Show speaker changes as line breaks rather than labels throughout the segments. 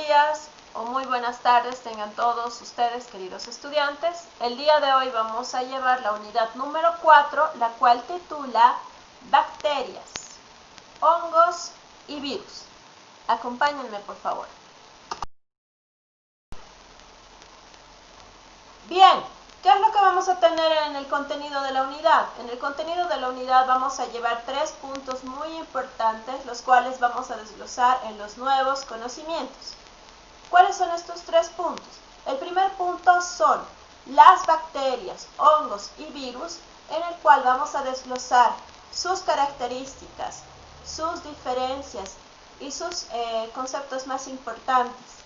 días o muy buenas tardes tengan todos ustedes, queridos estudiantes. El día de hoy vamos a llevar la unidad número 4, la cual titula Bacterias, hongos y virus. Acompáñenme, por favor. Bien, ¿qué es lo que vamos a tener en el contenido de la unidad? En el contenido de la unidad vamos a llevar 3 puntos muy importantes, los cuales vamos a desglosar en los nuevos conocimientos. ¿Cuáles son estos 3 puntos? El primer punto son las bacterias, hongos y virus, en el cual vamos a desglosar sus características, sus diferencias y sus conceptos más importantes.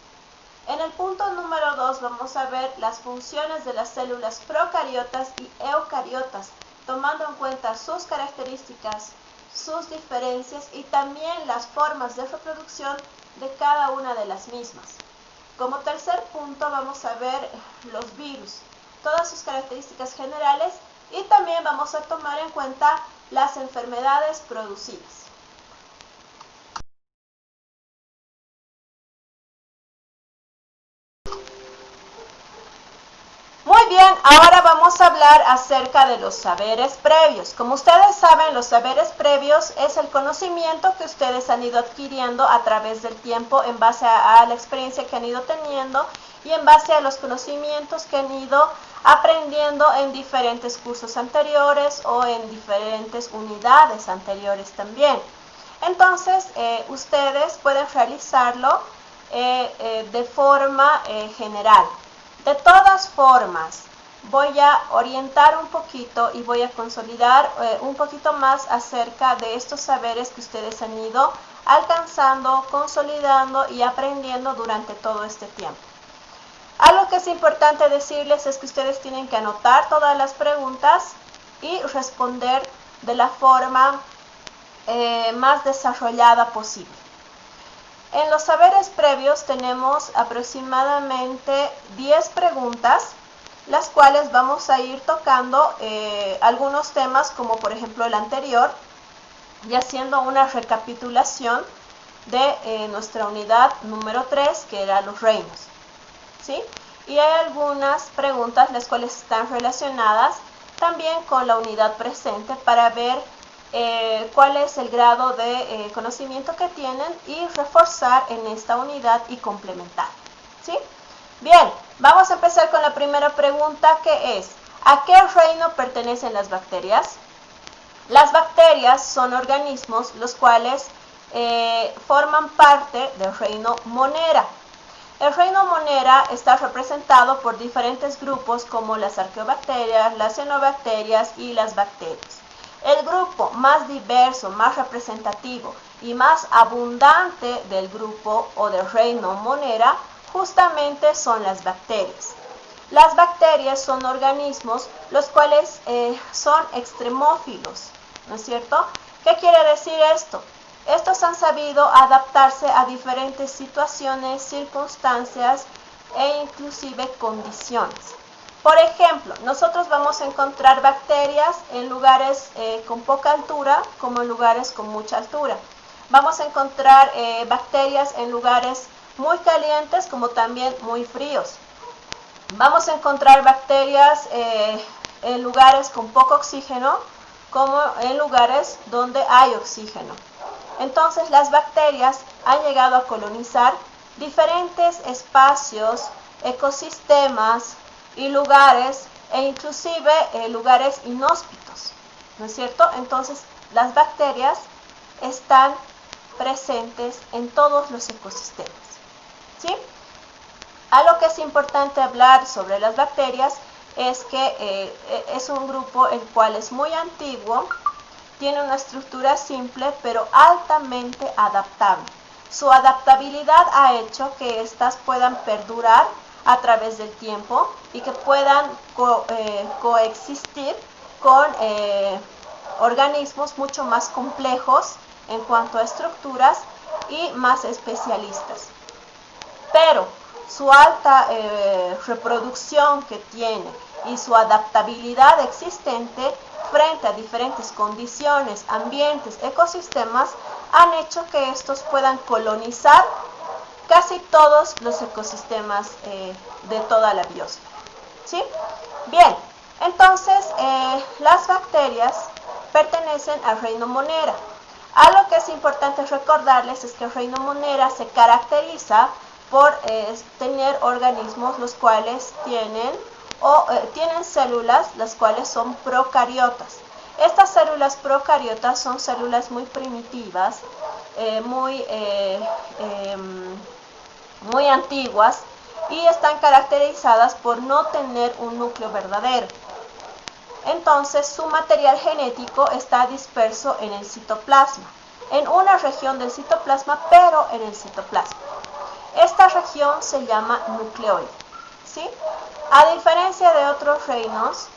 En el punto número 2 vamos a ver las funciones de las células procariotas y eucariotas, tomando en cuenta sus características, sus diferencias y también las formas de reproducción de cada una de las mismas. Como tercer punto vamos a ver los virus, todas sus características generales y también vamos a tomar en cuenta las enfermedades producidas. Muy bien, ahora vamos a hablar acerca de los saberes previos. Como ustedes saben, los saberes previos es el conocimiento que ustedes han ido adquiriendo a través del tiempo en base a la experiencia que han ido teniendo y en base a los conocimientos que han ido aprendiendo en diferentes cursos anteriores o en diferentes unidades anteriores también. Entonces, ustedes pueden realizarlo de forma general. De todas formas, voy a orientar un poquito y voy a consolidar un poquito más acerca de estos saberes que ustedes han ido alcanzando, consolidando y aprendiendo durante todo este tiempo. Algo que es importante decirles es que ustedes tienen que anotar todas las preguntas y responder de la forma más desarrollada posible. En los saberes previos tenemos aproximadamente 10 preguntas, las cuales vamos a ir tocando algunos temas como por ejemplo el anterior y haciendo una recapitulación de nuestra unidad número 3, que era los reinos, ¿sí? Y hay algunas preguntas las cuales están relacionadas también con la unidad presente para ver cuál es el grado de conocimiento que tienen y reforzar en esta unidad y complementar, ¿sí? Bien, vamos a empezar con la primera pregunta, que es: ¿a qué reino pertenecen las bacterias? Las bacterias son organismos los cuales forman parte del reino Monera. El reino Monera está representado por diferentes grupos como las arqueobacterias, las cianobacterias y las bacterias. El grupo más diverso, más representativo y más abundante del grupo o del reino Monera justamente son las bacterias. Las bacterias son organismos los cuales son extremófilos, ¿no es cierto? ¿Qué quiere decir esto? Estos han sabido adaptarse a diferentes situaciones, circunstancias e inclusive condiciones. Por ejemplo, nosotros vamos a encontrar bacterias en lugares con poca altura como en lugares con mucha altura. Vamos a encontrar bacterias en lugares muy calientes como también muy fríos. Vamos a encontrar bacterias en lugares con poco oxígeno como en lugares donde hay oxígeno. Entonces, las bacterias han llegado a colonizar diferentes espacios, ecosistemas y lugares, e inclusive lugares inhóspitos, ¿no es cierto? Entonces, las bacterias están presentes en todos los ecosistemas, ¿sí? Algo que es importante hablar sobre las bacterias es que es un grupo el cual es muy antiguo, tiene una estructura simple pero altamente adaptable. Su adaptabilidad ha hecho que éstas puedan perdurar a través del tiempo y que puedan coexistir con organismos mucho más complejos en cuanto a estructuras y más especialistas. Pero su alta reproducción que tiene y su adaptabilidad existente frente a diferentes condiciones, ambientes, ecosistemas, han hecho que estos puedan colonizar casi todos los ecosistemas de toda la biosfera. ¿Sí? Bien, entonces las bacterias pertenecen al reino Monera. Algo que es importante recordarles es que el reino Monera se caracteriza por tener organismos los cuales tienen células las cuales son procariotas. Estas células procariotas son células muy primitivas, muy antiguas, y están caracterizadas por no tener un núcleo verdadero. Entonces su material genético está disperso en el citoplasma, en una región del citoplasma, pero en el citoplasma. Esta región se llama nucleoide, ¿sí? A diferencia de otros reinos,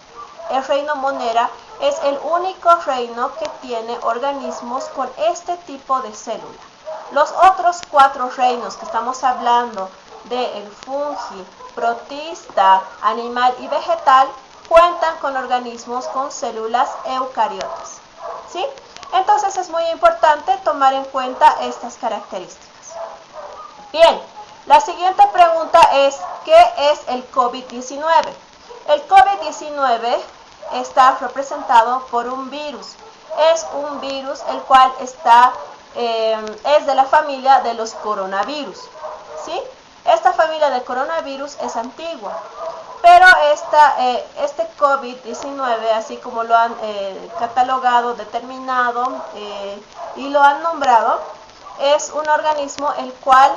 el reino Monera es el único reino que tiene organismos con este tipo de célula. Los otros 4 reinos que estamos hablando del fungi, protista, animal y vegetal cuentan con organismos con células eucariotas, ¿sí? Entonces es muy importante tomar en cuenta estas características. Bien, la siguiente pregunta es, ¿qué es el COVID-19? El COVID-19 está representado por un virus. Es un virus el cual es de la familia de los coronavirus, ¿sí? Esta familia de coronavirus es antigua, pero este COVID-19, así como lo han catalogado, determinado y lo han nombrado, es un organismo el cual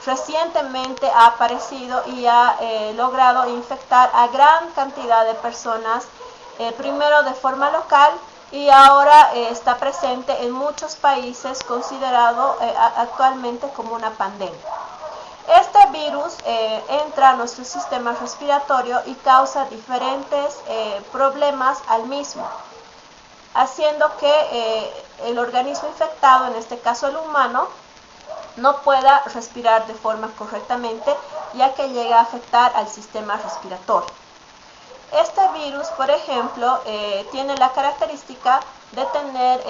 recientemente ha aparecido y ha logrado infectar a gran cantidad de personas, primero de forma local y ahora está presente en muchos países, considerado actualmente como una pandemia. Este virus entra a nuestro sistema respiratorio y causa diferentes problemas al mismo, haciendo que el organismo infectado, en este caso el humano, no pueda respirar de forma correctamente, ya que llega a afectar al sistema respiratorio. Este virus, por ejemplo, tiene la característica de tener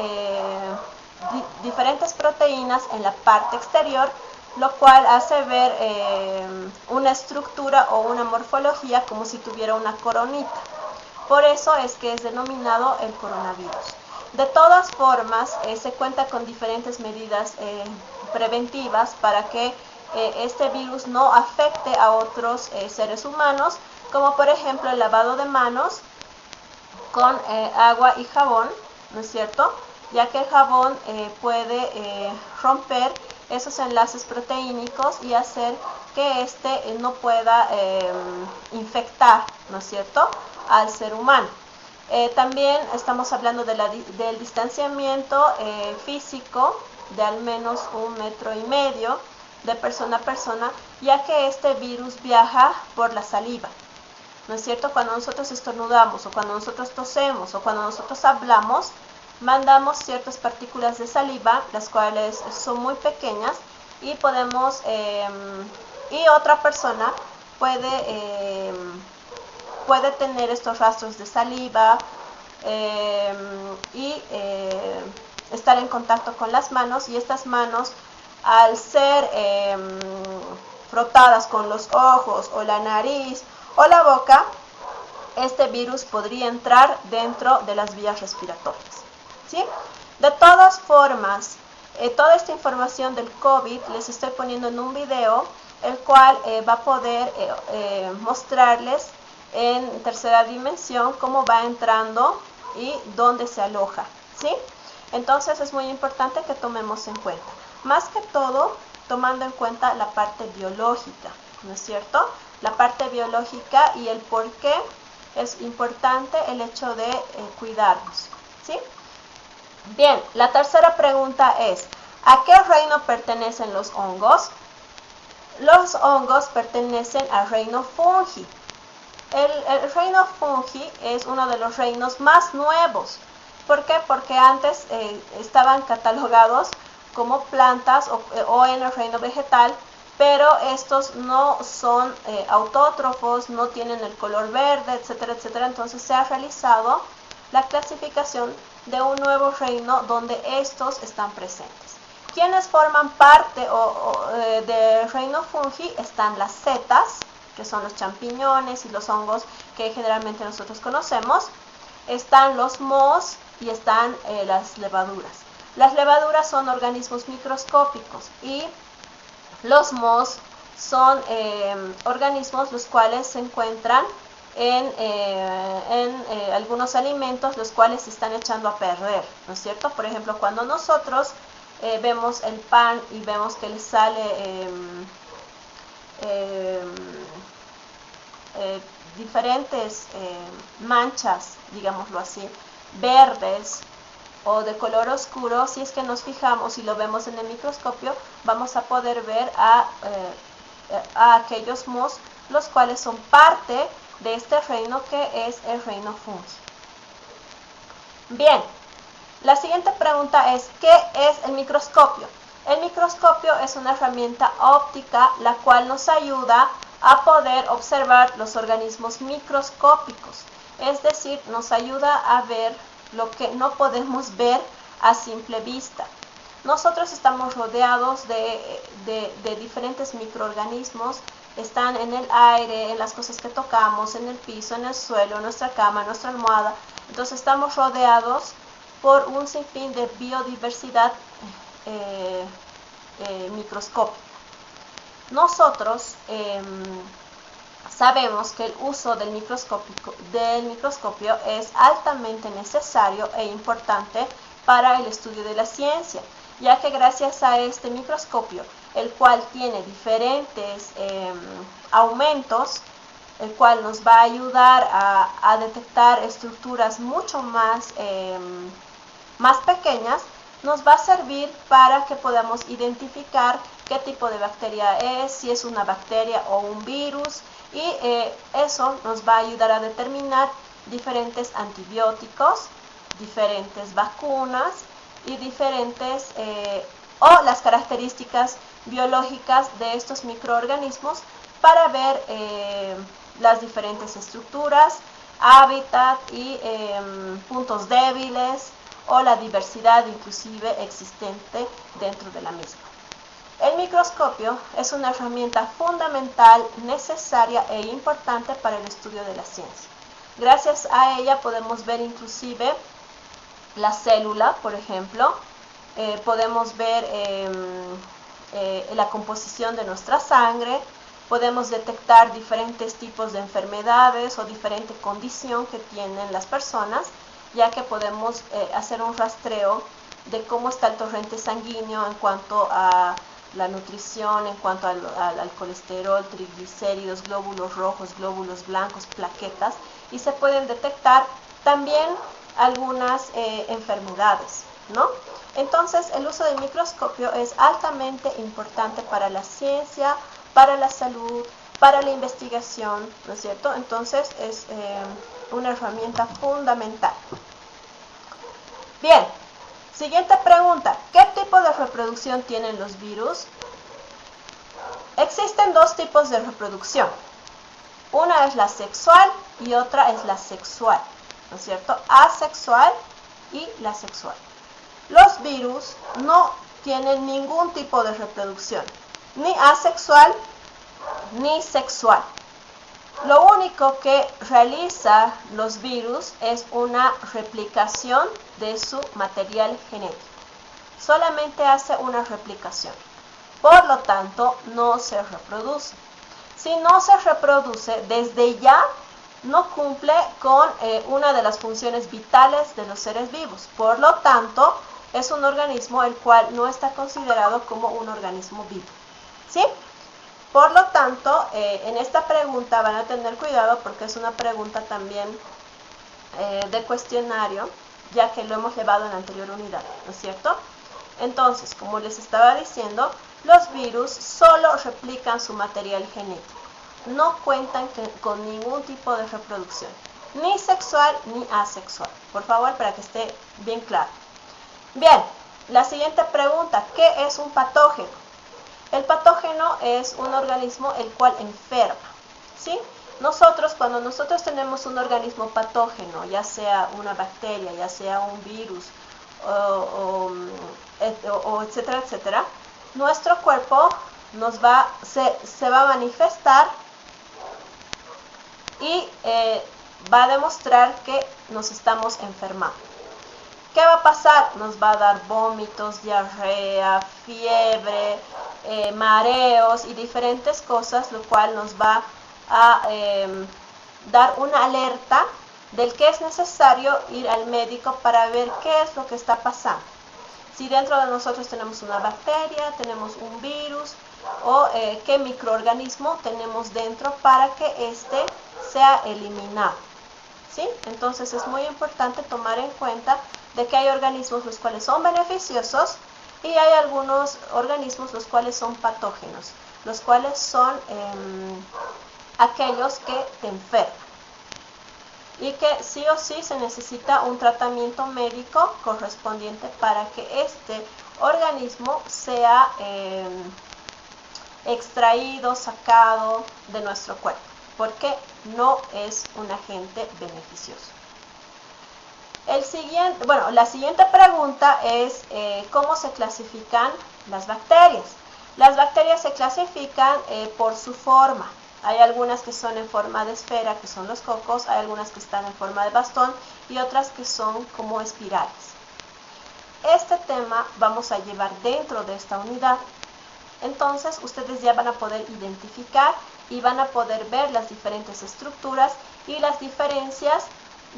diferentes proteínas en la parte exterior, lo cual hace ver una estructura o una morfología como si tuviera una coronita. Por eso es que es denominado el coronavirus. De todas formas, se cuenta con diferentes medidas preventivas para que este virus no afecte a otros seres humanos, como por ejemplo el lavado de manos con agua y jabón, ¿no es cierto? Ya que el jabón puede romper esos enlaces proteínicos y hacer que éste no pueda infectar, ¿no es cierto?, al ser humano. También estamos hablando del distanciamiento físico de al menos 1,5 metros de persona a persona, ya que este virus viaja por la saliva, ¿no es cierto? Cuando nosotros estornudamos o cuando nosotros tosemos o cuando nosotros hablamos, mandamos ciertas partículas de saliva, las cuales son muy pequeñas, y y otra persona puede tener estos rastros de saliva y estar en contacto con las manos, y estas manos, al ser frotadas con los ojos o la nariz o la boca, este virus podría entrar dentro de las vías respiratorias, ¿sí? De todas formas, toda esta información del COVID les estoy poniendo en un video, el cual va a poder mostrarles en tercera dimensión cómo va entrando y dónde se aloja, ¿sí? Entonces es muy importante que tomemos en cuenta, más que todo tomando en cuenta la parte biológica, ¿no es cierto? La parte biológica y el por qué es importante el hecho de cuidarnos, ¿sí? Bien, la tercera pregunta es, ¿a qué reino pertenecen los hongos? Los hongos pertenecen al reino fungi. El reino fungi es uno de los reinos más nuevos. ¿Por qué? Porque antes estaban catalogados como plantas o en el reino vegetal, pero estos no son autótrofos, no tienen el color verde, etcétera, etcétera. Entonces se ha realizado la clasificación de un nuevo reino donde estos están presentes. Quienes forman parte del reino fungi están las setas, que son los champiñones y los hongos que generalmente nosotros conocemos. Están los mohos y están las levaduras. Las levaduras son organismos microscópicos y los mohos son organismos los cuales se encuentran en algunos alimentos los cuales se están echando a perder, ¿no es cierto? Por ejemplo, cuando nosotros vemos el pan y vemos que le sale diferentes manchas, digámoslo así, verdes o de color oscuro, si es que nos fijamos y lo vemos en el microscopio, vamos a poder ver a aquellos mohos los cuales son parte de este reino que es el reino fungi. Bien, la siguiente pregunta es, ¿qué es el microscopio? El microscopio es una herramienta óptica la cual nos ayuda a poder observar los organismos microscópicos, es decir, nos ayuda a ver lo que no podemos ver a simple vista. Nosotros estamos rodeados de diferentes microorganismos, están en el aire, en las cosas que tocamos, en el piso, en el suelo, en nuestra cama, en nuestra almohada. Entonces estamos rodeados por un sinfín de biodiversidad microscópica. Nosotros sabemos que el uso del microscopio es altamente necesario e importante para el estudio de la ciencia, ya que gracias a este microscopio, el cual tiene diferentes aumentos, el cual nos va a ayudar a detectar estructuras mucho más pequeñas, nos va a servir para que podamos identificar qué tipo de bacteria es, si es una bacteria o un virus, y eso nos va a ayudar a determinar diferentes antibióticos, diferentes vacunas y diferentes o las características biológicas de estos microorganismos para ver las diferentes estructuras, hábitat y puntos débiles o la diversidad inclusive existente dentro de la misma. El microscopio es una herramienta fundamental, necesaria e importante para el estudio de la ciencia. Gracias a ella podemos ver inclusive la célula, por ejemplo, podemos ver la composición de nuestra sangre, podemos detectar diferentes tipos de enfermedades o diferente condición que tienen las personas, ya que podemos hacer un rastreo de cómo está el torrente sanguíneo en cuanto a la nutrición, en cuanto al colesterol, triglicéridos, glóbulos rojos, glóbulos blancos, plaquetas, y se pueden detectar también algunas enfermedades, ¿no? Entonces, el uso del microscopio es altamente importante para la ciencia, para la salud, para la investigación, ¿no es cierto? Entonces, es una herramienta fundamental. Bien, siguiente pregunta. ¿Qué tipo de reproducción tienen los virus? Existen dos tipos de reproducción. Una es la sexual y otra es la sexual, ¿no es cierto? Asexual y la sexual. Los virus no tienen ningún tipo de reproducción, ni asexual ni sexual. Lo único que realiza los virus es una replicación de su material genético. Solamente hace una replicación. Por lo tanto, no se reproduce. Si no se reproduce, desde ya no cumple con una de las funciones vitales de los seres vivos. Por lo tanto, es un organismo el cual no está considerado como un organismo vivo. ¿Sí? Por lo tanto, en esta pregunta van a tener cuidado porque es una pregunta también de cuestionario, ya que lo hemos llevado en la anterior unidad, ¿no es cierto? Entonces, como les estaba diciendo, los virus solo replican su material genético. No cuentan con ningún tipo de reproducción, ni sexual ni asexual. Por favor, para que esté bien claro. Bien, la siguiente pregunta, ¿qué es un patógeno? El patógeno es un organismo el cual enferma, ¿sí? Cuando nosotros tenemos un organismo patógeno, ya sea una bacteria, ya sea un virus o etcétera, etcétera, nuestro cuerpo se va a manifestar y va a demostrar que nos estamos enfermando. ¿Qué va a pasar? Nos va a dar vómitos, diarrea, fiebre, mareos y diferentes cosas, lo cual nos va a dar una alerta del que es necesario ir al médico para ver qué es lo que está pasando. Si dentro de nosotros tenemos una bacteria, tenemos un virus o qué microorganismo tenemos dentro para que éste sea eliminado. ¿Sí? Entonces es muy importante tomar en cuenta de que hay organismos los cuales son beneficiosos y hay algunos organismos los cuales son patógenos, los cuales son aquellos que te enferman y que sí o sí se necesita un tratamiento médico correspondiente para que este organismo sea extraído, sacado de nuestro cuerpo, porque no es un agente beneficioso. La siguiente pregunta es ¿cómo se clasifican las bacterias? Las bacterias se clasifican por su forma. Hay algunas que son en forma de esfera, que son los cocos, hay algunas que están en forma de bastón y otras que son como espirales. Este tema vamos a llevar dentro de esta unidad. Entonces ustedes ya van a poder identificar y van a poder ver las diferentes estructuras y las diferencias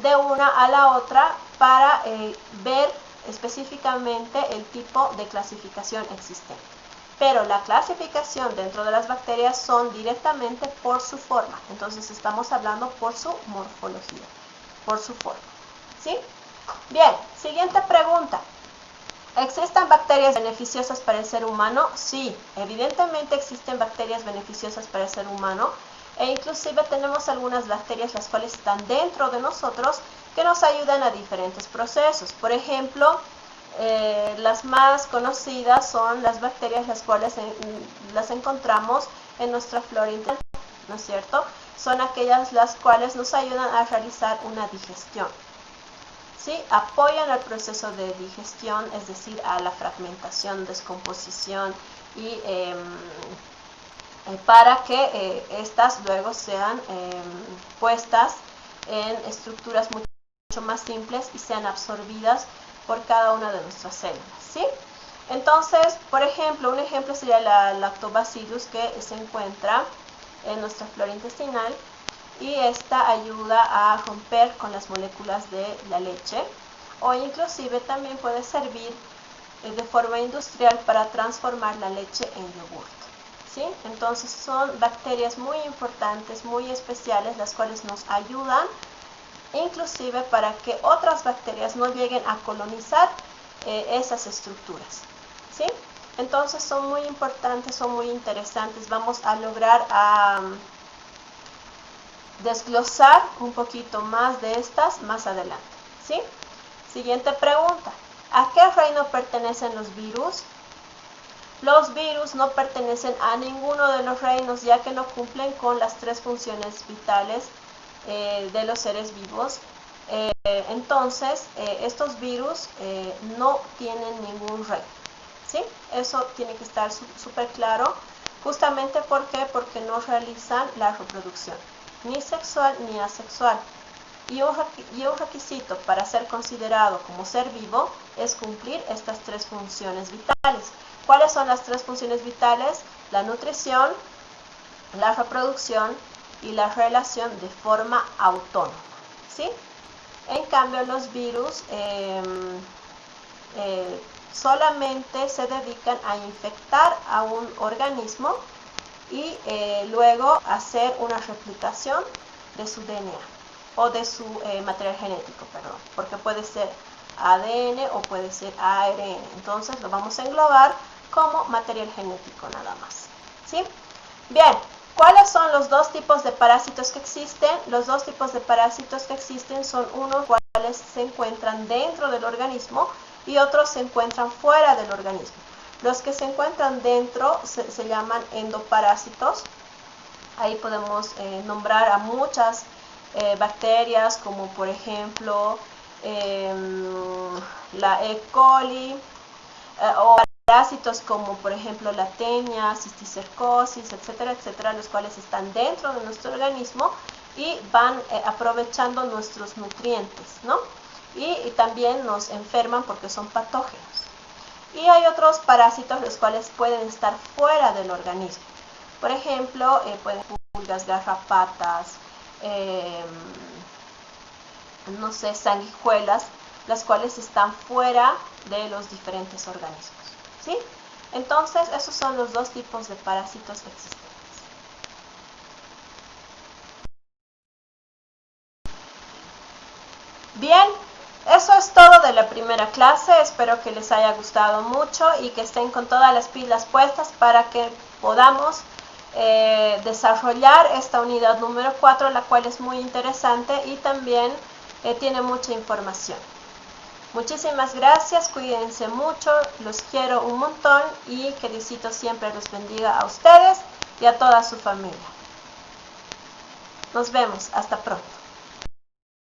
de una a la otra para ver específicamente el tipo de clasificación existente. Pero la clasificación dentro de las bacterias son directamente por su forma. Entonces estamos hablando por su morfología, por su forma. ¿Sí? Bien, siguiente pregunta. ¿Existen bacterias beneficiosas para el ser humano? Sí, evidentemente existen bacterias beneficiosas para el ser humano e inclusive tenemos algunas bacterias las cuales están dentro de nosotros que nos ayudan a diferentes procesos. Por ejemplo, las más conocidas son las bacterias las cuales las encontramos en nuestra flora intestinal, ¿no es cierto? Son aquellas las cuales nos ayudan a realizar una digestión. ¿Sí? Apoyan el proceso de digestión, es decir, a la fragmentación, descomposición y para que estas luego sean puestas en estructuras mucho más simples y sean absorbidas por cada una de nuestras células. ¿Sí? Entonces, por ejemplo, un ejemplo sería la Lactobacillus que se encuentra en nuestra flora intestinal y esta ayuda a romper con las moléculas de la leche o inclusive también puede servir de forma industrial para transformar la leche en yogur. ¿Sí? Entonces son bacterias muy importantes, muy especiales, las cuales nos ayudan inclusive para que otras bacterias no lleguen a colonizar esas estructuras. ¿Sí? Entonces son muy importantes, son muy interesantes. Vamos a lograr desglosar un poquito más de estas más adelante. ¿Sí? Siguiente pregunta. ¿A qué reino pertenecen los virus? Los virus no pertenecen a ninguno de los reinos, ya que no cumplen con las tres funciones vitales de los seres vivos. Entonces, estos virus no tienen ningún reino. ¿Sí? Eso tiene que estar súper claro. Justamente ¿por qué? Porque no realizan la reproducción, ni sexual ni asexual. Y un requisito para ser considerado como ser vivo es cumplir estas tres funciones vitales. ¿Cuáles son las tres funciones vitales? La nutrición, la reproducción y la relación de forma autónoma. ¿Sí? En cambio, los virus solamente se dedican a infectar a un organismo y luego hacer una replicación de su DNA o de su material genético, perdón, porque puede ser ADN o puede ser ARN. Entonces lo vamos a englobar como material genético nada más. ¿Sí? Bien, ¿cuáles son los dos tipos de parásitos que existen? Los dos tipos de parásitos que existen son unos cuales se encuentran dentro del organismo y otros se encuentran fuera del organismo. Los que se encuentran dentro se llaman endoparásitos. Ahí podemos nombrar a muchas bacterias como por ejemplo la E. coli, o parásitos como por ejemplo la tenia, cisticercosis, etcétera, etcétera, los cuales están dentro de nuestro organismo y van aprovechando nuestros nutrientes, ¿no? Y también nos enferman porque son patógenos. Y hay otros parásitos los cuales pueden estar fuera del organismo. Por ejemplo, pueden ser pulgas, garrapatas, no sé, sanguijuelas, las cuales están fuera de los diferentes organismos, ¿sí? Entonces, esos son los dos tipos de parásitos existentes. Bien, eso es todo de la primera clase. Espero que les haya gustado mucho y que estén con todas las pilas puestas para que podamos desarrollar esta unidad número 4, la cual es muy interesante y también tiene mucha información. Muchísimas gracias, cuídense mucho, los quiero un montón y que Diosito siempre los bendiga a ustedes y a toda su familia. Nos vemos, hasta pronto.